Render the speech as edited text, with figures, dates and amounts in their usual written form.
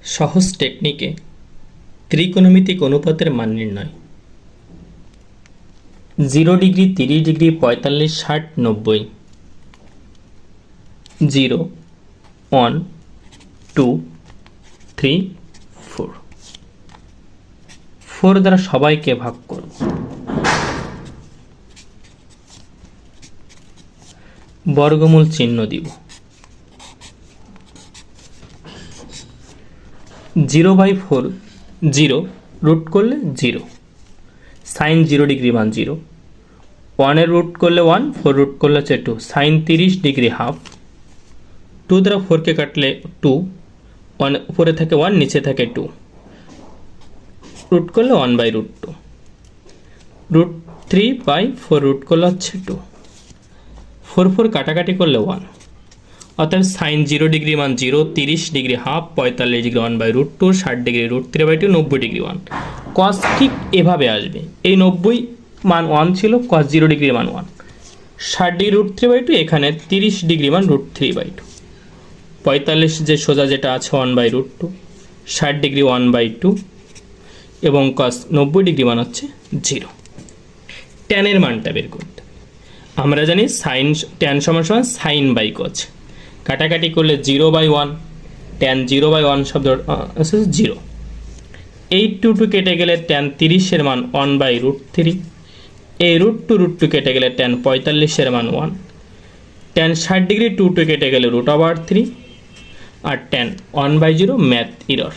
সহজ টেকনিকে ত্রিকোণমিতিক অনুপাতের মান নির্ণয়। 0 ডিগ্রি, 30 ডিগ্রি, 45, 60, 90। 0, 1, 2, 3, 4। 4 দ্বারা সবাইকে ভাগ করব। বর্গমূল চিহ্ন দিব। 0/4 0, রুট করলে 0, সাইন 0 ডিগ্রি মান 0। 1 এর রুট করলে 1, 4 রুট করলে হচ্ছে 2, সাইন 30 ডিগ্রি হাফ। 2 দ্বারা 4কে কাটলে 2, 1 উপরে থাকে 1, নিচে থাকে 2, রুট করলে 1/√2। রুট 3/4 রুট করলে হচ্ছে 2, 4 4 কাটাকাটি করলে 1। অর্থাৎ সাইন 0 ডিগ্রি মান 0, 30 degree half, 45 degree 1/√2, 60 degree √3/2, 90 degree 1। কস ঠিক এভাবে আসবে। এই 90 মান 1 ছিল, কস 0 ডিগ্রি মান 1। 60 ডিগ্রি √3/2, এখানে 30 ডিগ্রি মান √3/2। 45 যে সোজা যেটা আছে 1/√2, 60 ডিগ্রি 1/2 এবং কস 90 ডিগ্রি মান হচ্ছে 0। ট্যানের মানটা বের করতে আমরা জানি সাইন ট্যান সমান সমান সাইন বাই কস। কাটাকাটি করলে 0/1, ট্যান 0/1 শব্দ 0। এই 2 কেটে গেলে ট্যান 30 এর মান 1/√3। এই √2 কেটে গেলে ট্যান 45 এর মান 1। ট্যান 60 ডিগ্রি 2 কেটে গেলে √3 আর ট্যান 1/0, ম্যাথ এরর।